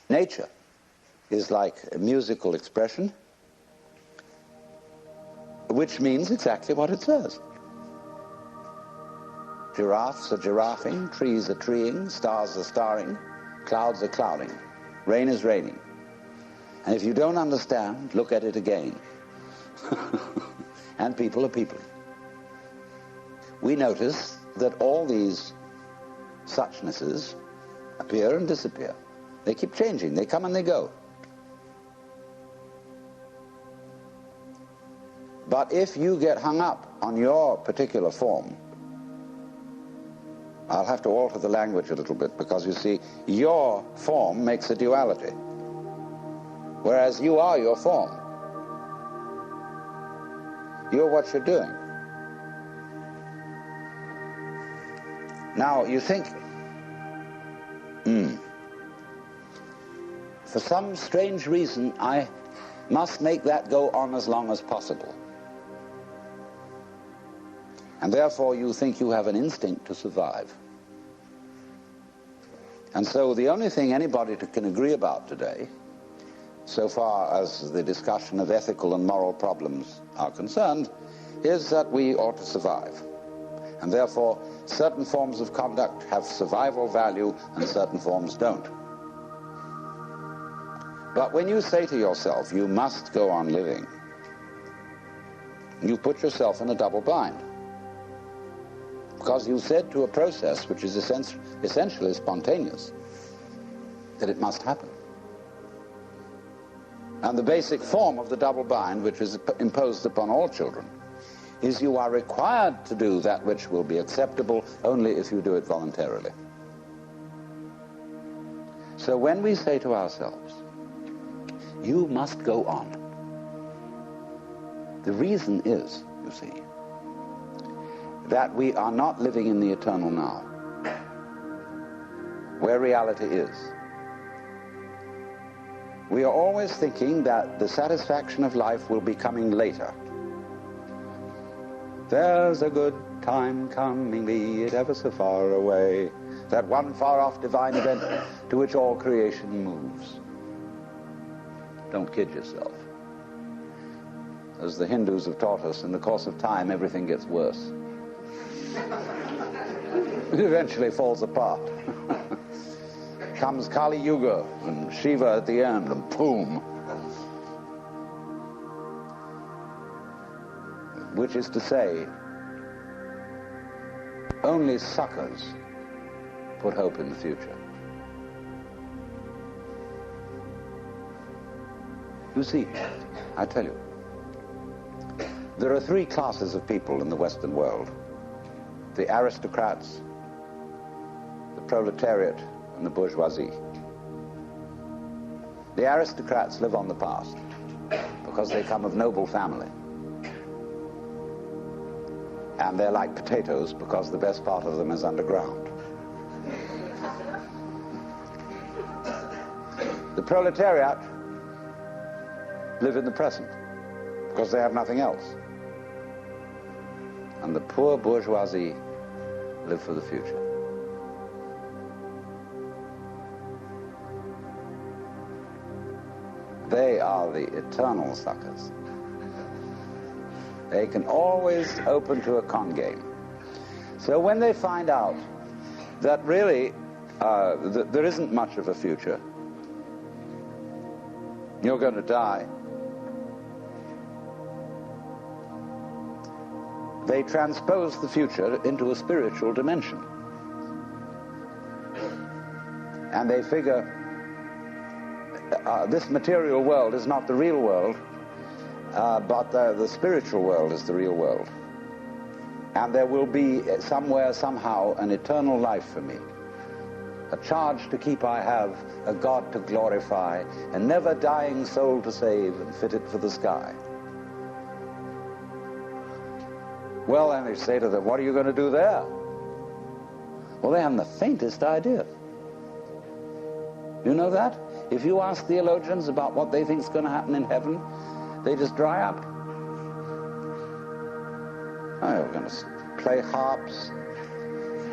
Nature is like a musical expression, which means exactly what it says. Giraffes are giraffing, trees are treeing, stars are starring, clouds are clouding, rain is raining. And if you don't understand, look at it again. And people are people. We notice that all these suchnesses appear and disappear. They keep changing, they come and they go. But if you get hung up on your particular form, I'll have to alter the language a little bit, because you see, your form makes a duality, whereas you are your form. You're what you're doing. Now, you think, for some strange reason, I must make that go on as long as possible. And therefore you think you have an instinct to survive. And so the only thing anybody can agree about today, so far as the discussion of ethical and moral problems are concerned, is that we ought to survive. And therefore certain forms of conduct have survival value and certain forms don't. But when you say to yourself, you must go on living, you put yourself in a double bind. Because you said to a process which is essentially spontaneous that it must happen. And the basic form of the double bind, which is imposed upon all children, is you are required to do that which will be acceptable only if you do it voluntarily. So when we say to ourselves, you must go on, the reason is, you see, that we are not living in the eternal now, where reality is. We are always thinking that the satisfaction of life will be coming later. There's a good time coming, be it ever so far away, that one far-off divine event to which all creation moves. Don't kid yourself. As the Hindus have taught us, in the course of time, everything gets worse. It eventually falls apart. Comes Kali Yuga and Shiva at the end, and boom. Which is to say, only suckers put hope in the future. You see, I tell you, there are three classes of people in the Western world: the aristocrats, the proletariat, and the bourgeoisie. The aristocrats live on the past because they come of noble family. And they're like potatoes because the best part of them is underground. The proletariat live in the present because they have nothing else. And the poor bourgeoisie live for the future. They are the eternal suckers. They can always open to a con game. So when they find out that really there isn't much of a future, you're going to die, they transpose the future into a spiritual dimension. And they figure this material world is not the real world, but the spiritual world is the real world. And there will be somewhere, somehow, an eternal life for me. A charge to keep I have, a God to glorify, a never dying soul to save and fit it for the sky. Well, then they say to them, what are you going to do there? Well, they haven't the faintest idea. You know that? If you ask theologians about what they think is going to happen in heaven, they just dry up. Oh, we're going to play harps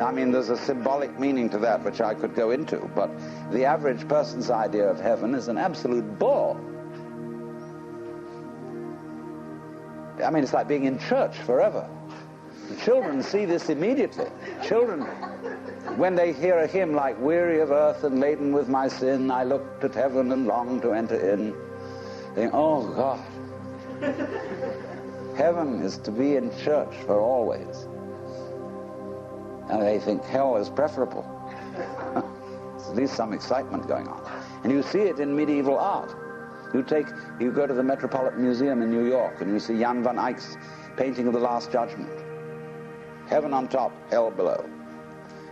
I mean, there's a symbolic meaning to that which I could go into, but the average person's idea of heaven is an absolute bore. I mean, it's like being in church forever. The children see this immediately. Children, when they hear a hymn like "Weary of earth and laden with my sin, I looked at heaven and longed to enter in," they think, oh God, heaven is to be in church for always. And they think hell is preferable. There's at least some excitement going on. And you see it in medieval art. You go to the Metropolitan Museum in New York and you see Jan van Eyck's painting of the Last Judgment. Heaven on top, hell below.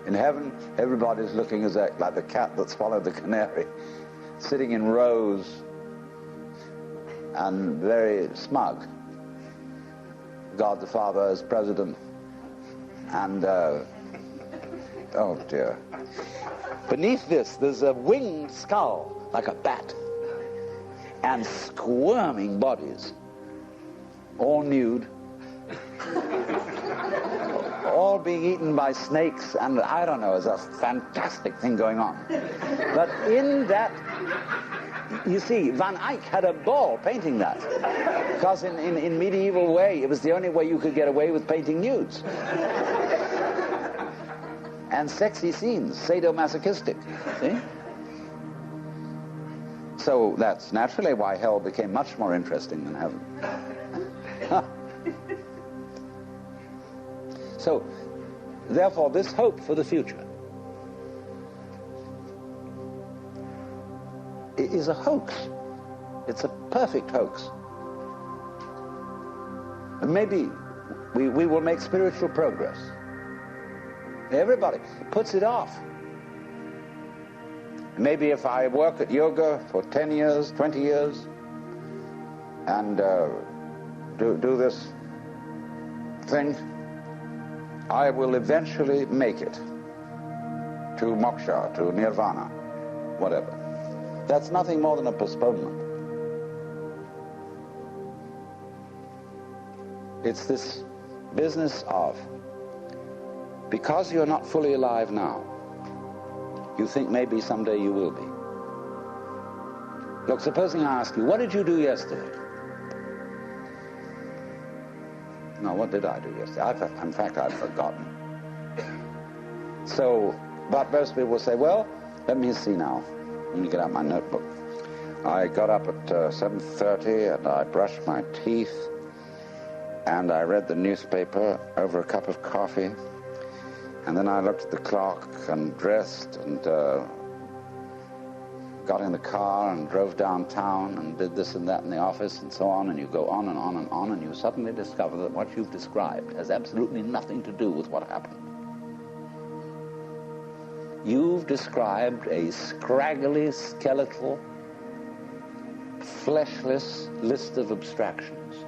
In heaven, everybody's looking like the cat that swallowed the canary, sitting in rows and very smug. God the Father as president, and oh dear. Beneath this, there's a winged skull, like a bat, and squirming bodies, all nude, all being eaten by snakes, and I don't know, there's a fantastic thing going on. But in that, you see, Van Eyck had a ball painting that, because in medieval way, it was the only way you could get away with painting nudes. And sexy scenes, sadomasochistic, see? So that's naturally why hell became much more interesting than heaven. So, therefore, this hope for the future is a hoax. It's a perfect hoax. And maybe we will make spiritual progress. Everybody puts it off. Maybe if I work at yoga for 10 years, 20 years, and do this thing, I will eventually make it to moksha, to nirvana, whatever. That's nothing more than a postponement. It's this business of, because you're not fully alive now, you think maybe someday you will be. Look, supposing I ask you, what did you do yesterday? No, what did I do yesterday? In fact, I've forgotten. So, but most people will say, well, let me see now. Let me get out my notebook. I got up at 7:30 and I brushed my teeth and I read the newspaper over a cup of coffee. And then I looked at the clock and dressed and got in the car and drove downtown and did this and that in the office and so on, and you go on and on and on, and you suddenly discover that what you've described has absolutely nothing to do with what happened. You've described a scraggly, skeletal, fleshless list of abstractions.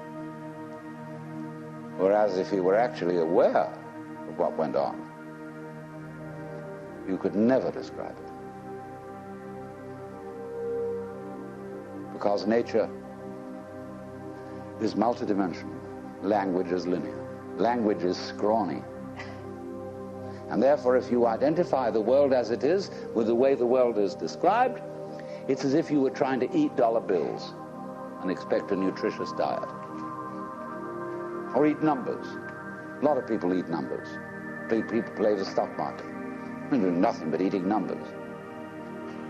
Whereas if you were actually aware of what went on, you could never describe it. Because nature is multidimensional. Language is linear. Language is scrawny. And therefore, if you identify the world as it is with the way the world is described, it's as if you were trying to eat dollar bills and expect a nutritious diet. Or eat numbers. A lot of people eat numbers. People play the stock market. They're doing nothing but eating numbers.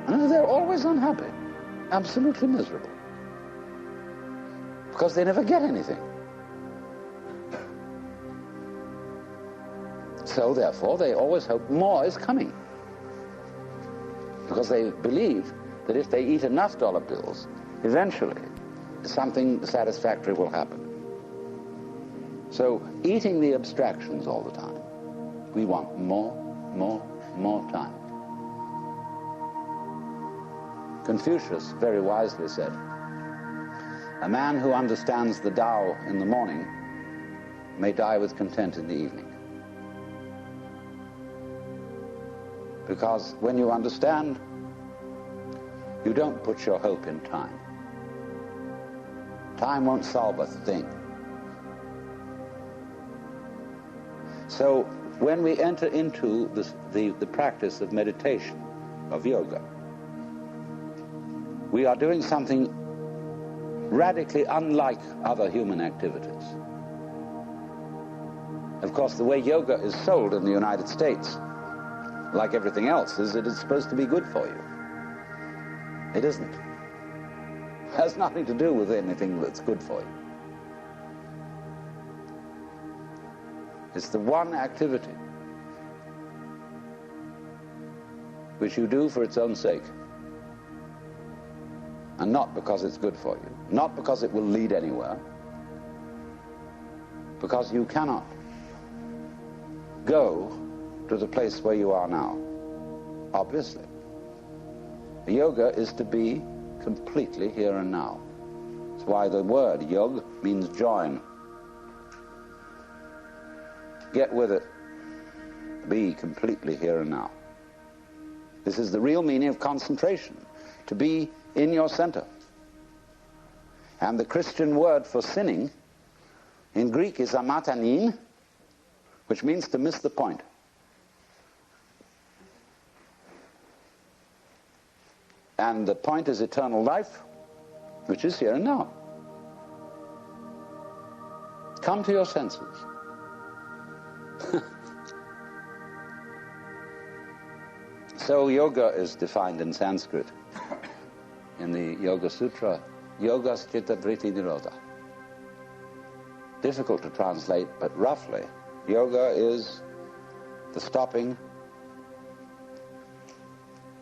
And they're always unhappy, absolutely miserable, because they never get anything. So therefore, they always hope more is coming, because they believe that if they eat enough dollar bills, eventually something satisfactory will happen. So eating the abstractions all the time, we want more time. Confucius very wisely said, a man who understands the Tao in the morning may die with content in the evening. Because when you understand, you don't put your hope in time. Time won't solve a thing. So when we enter into the practice of meditation, of yoga, we are doing something radically unlike other human activities. Of course, the way yoga is sold in the United States, like everything else, is that it's supposed to be good for you. It isn't. It has nothing to do with anything that's good for you. It's the one activity which you do for its own sake, and not because it's good for you, not because it will lead anywhere, because you cannot go to the place where you are now, obviously. Yoga is to be completely here and now. That's why the word yog means join. Get with it. Be completely here and now. This is the real meaning of concentration, to be in your center. And the Christian word for sinning in Greek is amatanin, which means to miss the point. And the point is eternal life, which is here and now. Come to your senses. So yoga is defined in Sanskrit, in the Yoga Sutra, Yogas Chitta Vritti Nirodha. Difficult to translate, but roughly, yoga is the stopping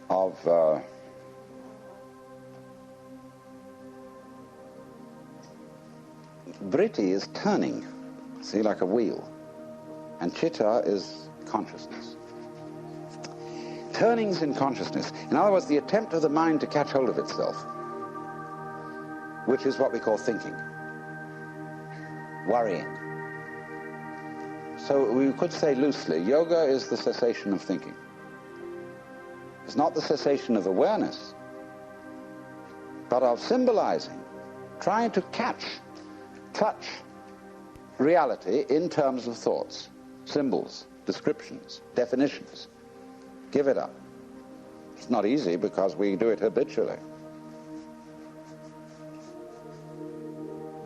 of Vritti is turning, see, like a wheel, and chitta is consciousness. Turnings in consciousness. In other words, the attempt of the mind to catch hold of itself, which is what we call thinking, worrying. So we could say loosely, yoga is the cessation of thinking. It's not the cessation of awareness, but of symbolizing, trying to touch reality in terms of thoughts, symbols, descriptions, definitions. Give it up. It's not easy because we do it habitually.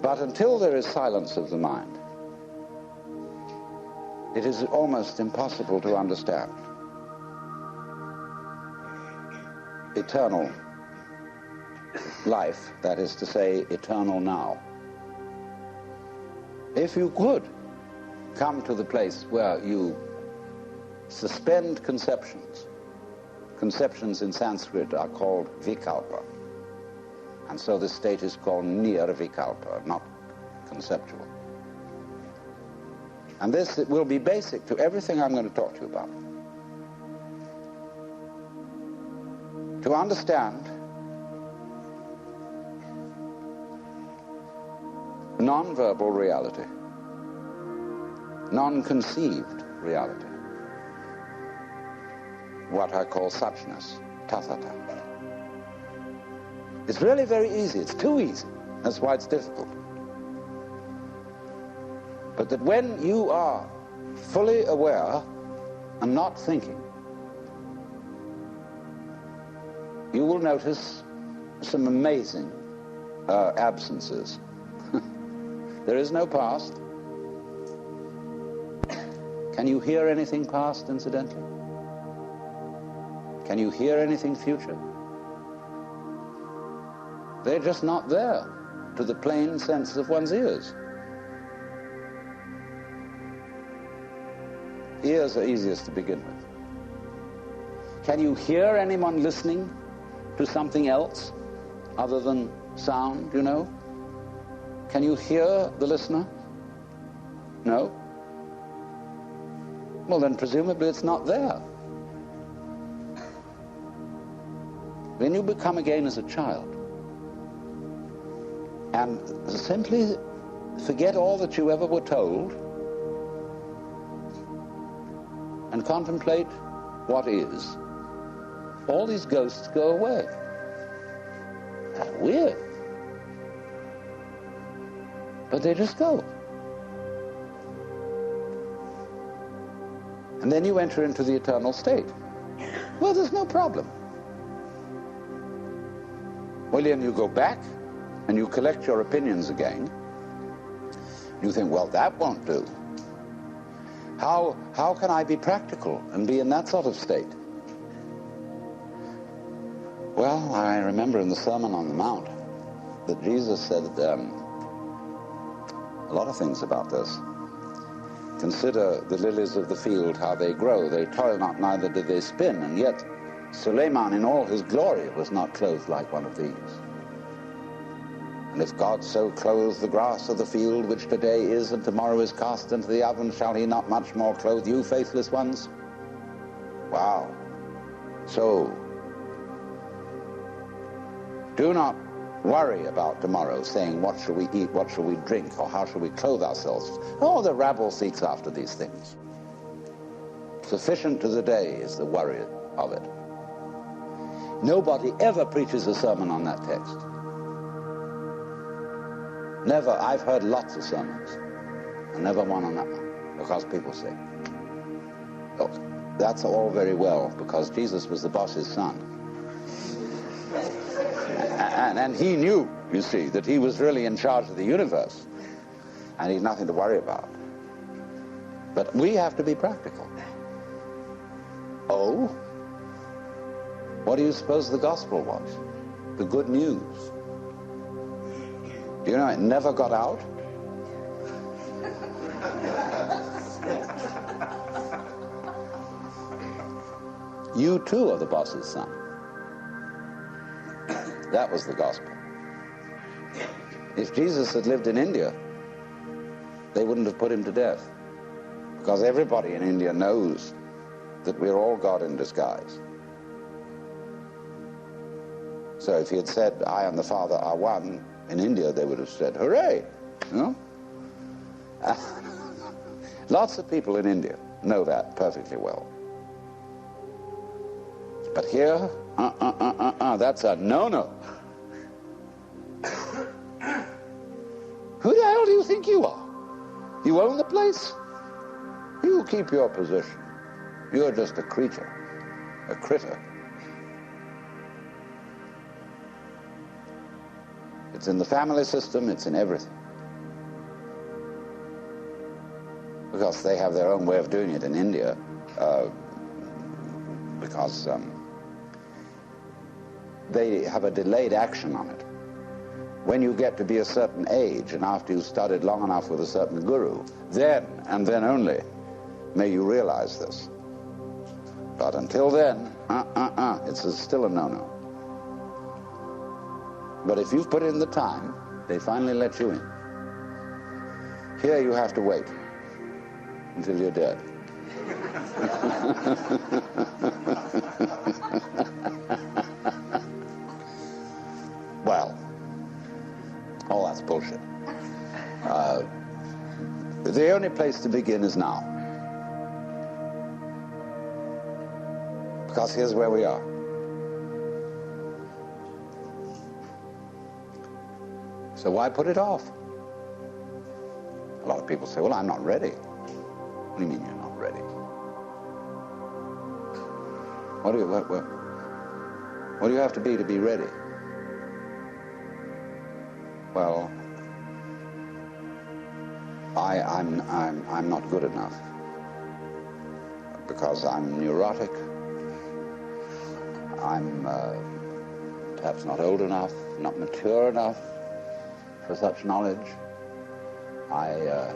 But until there is silence of the mind, it is almost impossible to understand eternal life, that is to say, eternal now. If you could come to the place where you suspend conceptions. Conceptions in Sanskrit are called vikalpa. And so this state is called nirvikalpa, not conceptual. And this will be basic to everything I'm going to talk to you about. To understand non-verbal reality, non-conceived reality, what I call suchness, tathata. It's really very easy. It's too easy. That's why it's difficult. But that when you are fully aware and not thinking, you will notice some amazing absences. There is no past. Can you hear anything past, incidentally? Can you hear anything future? They're just not there to the plain sense of one's ears. Ears are easiest to begin with. Can you hear anyone listening to something else other than sound, you know? Can you hear the listener? No? Well, then presumably it's not there. Then you become again as a child and simply forget all that you ever were told and contemplate what is. All these ghosts go away. That's weird. But they just go. And then you enter into the eternal state. Well, there's no problem. Well, then you go back and you collect your opinions again. You think, well, that won't do. How can I be practical and be in that sort of state? Well, I remember in the Sermon on the Mount that Jesus said a lot of things about this. Consider the lilies of the field, how they grow. They toil not, neither do they spin. And yet Suleiman in all his glory was not clothed like one of these. And if God so clothes the grass of the field, which today is and tomorrow is cast into the oven, shall he not much more clothe you, faithless ones? Wow. So, do not worry about tomorrow, saying, what shall we eat, what shall we drink, or how shall we clothe ourselves? Oh, the rabble seeks after these things. Sufficient to the day is the worry of it. Nobody ever preaches a sermon on that text. Never. I've heard lots of sermons, and never one on that one, because people say, oh, that's all very well, because Jesus was the boss's son. And he knew, you see, that he was really in charge of the universe, and he's nothing to worry about. But we have to be practical. Oh? What do you suppose the gospel was? The good news. Do you know it never got out? You too are the boss's son. That was the gospel. If Jesus had lived in India, they wouldn't have put him to death, because everybody in India knows that we're all God in disguise. So if he had said, I and the Father are one, in India they would have said, hooray! You know? Lots of people in India know that perfectly well. But here, that's a no-no. Who the hell do you think you are? You own the place? You keep your position. You're just a creature, a critter. It's in the family system, it's in everything. Because they have their own way of doing it in India, because they have a delayed action on it. When you get to be a certain age, and after you've studied long enough with a certain guru, then, and then only, may you realize this. But until then, it's still a no-no. But if you've put in the time, they finally let you in. Here you have to wait until you're dead. Well, all that's bullshit. The only place to begin is now. Because here's where we are. So why put it off? A lot of people say, well, I'm not ready. What do you mean you're not ready? What do you have to be ready? Well, I'm not good enough, because I'm neurotic. I'm perhaps not old enough, not mature enough for such knowledge. I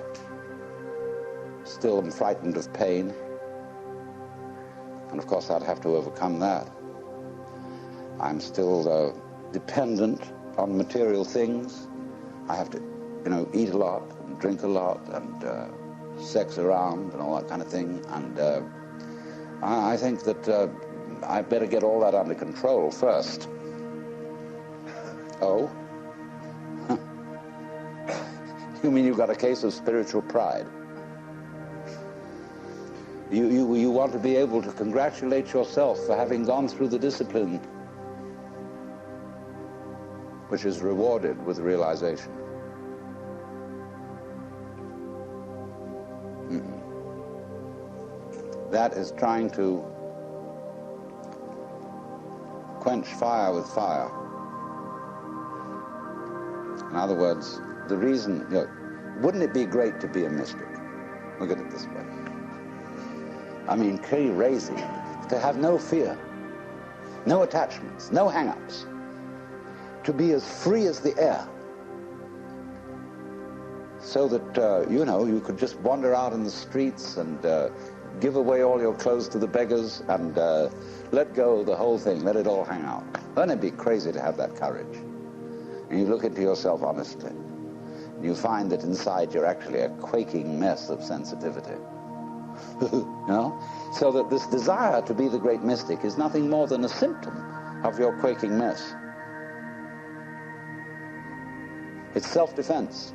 still am frightened of pain, and of course I'd have to overcome that. I'm still dependent on material things. I have to, eat a lot and drink a lot and sex around and all that kind of thing. And I think that I better get all that under control first. Oh? You mean you've got a case of spiritual pride? You want to be able to congratulate yourself for having gone through the discipline, which is rewarded with realization. that is trying to quench fire with fire. In other words, the reason, wouldn't it be great to be a mystic? Look at it this way. I mean, crazy, to have no fear, no attachments, no hang-ups, to be as free as the air, so that, you could just wander out in the streets and give away all your clothes to the beggars and let go of the whole thing, let it all hang out. Wouldn't it be crazy to have that courage? And you look into yourself honestly, and you find that inside you're actually a quaking mess of sensitivity. So that this desire to be the great mystic is nothing more than a symptom of your quaking mess. It's self-defense.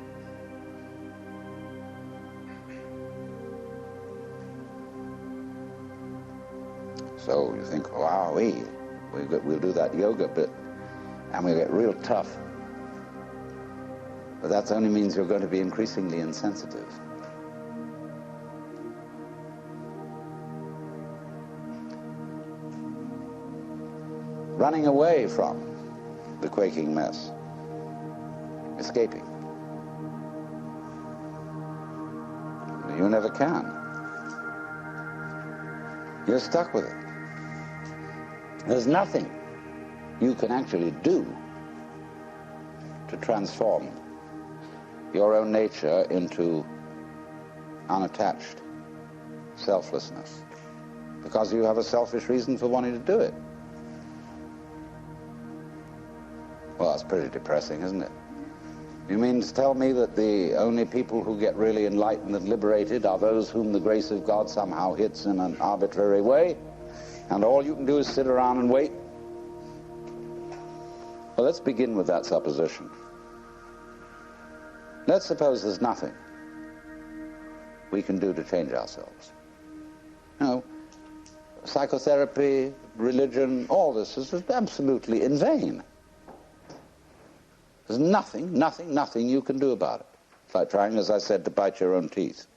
So you think, wow, we'll do that yoga bit and we'll get real tough. But that only means you're going to be increasingly insensitive. Running away from the quaking mess, escaping. You never can. You're stuck with it. There's nothing you can actually do to transform your own nature into unattached selflessness, because you have a selfish reason for wanting to do it. Well, that's pretty depressing, isn't it? You mean to tell me that the only people who get really enlightened and liberated are those whom the grace of God somehow hits in an arbitrary way, and all you can do is sit around and wait? Well, let's begin with that supposition. Let's suppose there's nothing we can do to change ourselves. Psychotherapy, religion, all this is absolutely in vain. There's nothing you can do about it. It's like trying, as I said, to bite your own teeth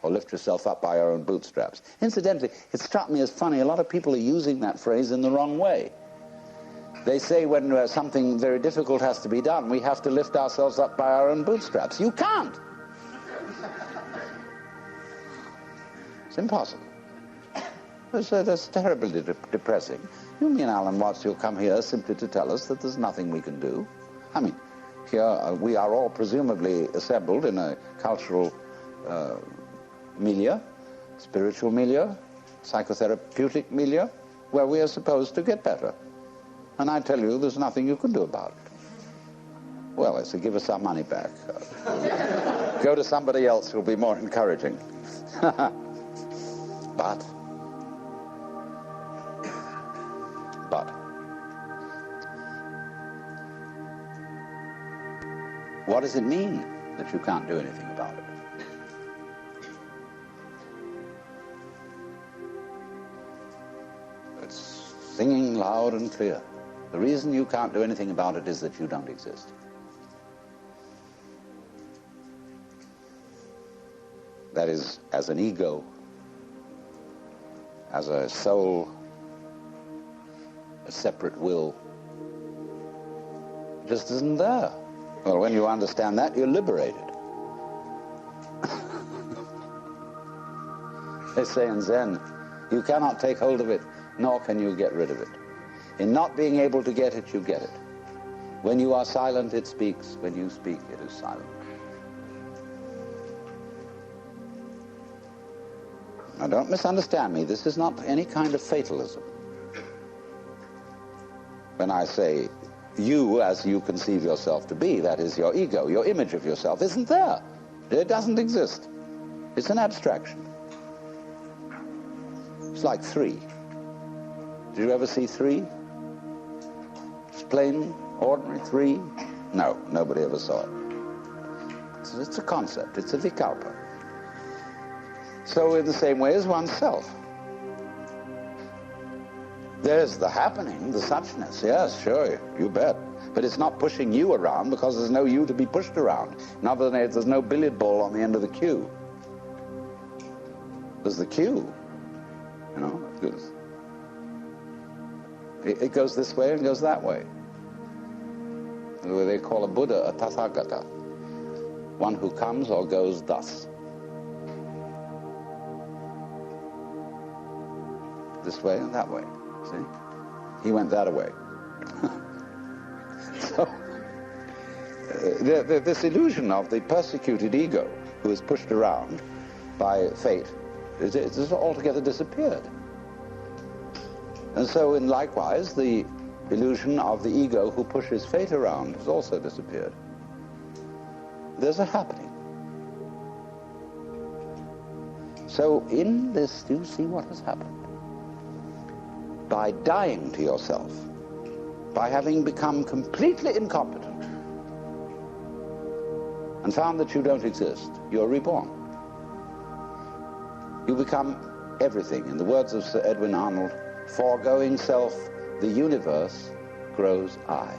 or lift yourself up by your own bootstraps. Incidentally, it struck me as funny, a lot of people are using that phrase in the wrong way. They say when something very difficult has to be done, we have to lift ourselves up by our own bootstraps. You can't. It's impossible. That's terribly depressing. You mean, Alan Watts, you'll come here simply to tell us that there's nothing we can do? I mean, here we are all presumably assembled in a cultural milieu, spiritual milieu, psychotherapeutic milieu, where we are supposed to get better. And I tell you, there's nothing you can do about it. Well, I say, give us our money back. Go to somebody else who'll be more encouraging. But, what does it mean that you can't do anything about it? It's singing loud and clear. The reason you can't do anything about it is that you don't exist. That is, as an ego, as a soul, a separate will, it just isn't there. Well, when you understand that, you're liberated. They say in Zen, you cannot take hold of it, nor can you get rid of it. In not being able to get it, you get it. When you are silent, it speaks. When you speak, it is silent. Now, don't misunderstand me. This is not any kind of fatalism. When I say you as you conceive yourself to be, that is your ego, your image of yourself, isn't there. It doesn't exist. It's an abstraction. It's like 3. Did you ever see 3? Just plain, ordinary 3? No, nobody ever saw it. It's a concept. It's a vikalpa. So in the same way as oneself. There's the happening, the suchness. Yes, sure, you bet. But it's not pushing you around because there's no you to be pushed around. In other words, there's no billiard ball on the end of the cue. There's the cue. You know, it goes this way and goes that way. They call a Buddha a Tathagata, one who comes or goes thus. This way and that way, see? He went that way. So, this illusion of the persecuted ego who is pushed around by fate is altogether disappeared. And so, likewise, the illusion of the ego who pushes fate around has also disappeared. There's a happening. So in this, do you see what has happened? By dying to yourself, by having become completely incompetent and found that you don't exist, you're reborn. You become everything. In the words of Sir Edwin Arnold, foregoing self, the universe grows I.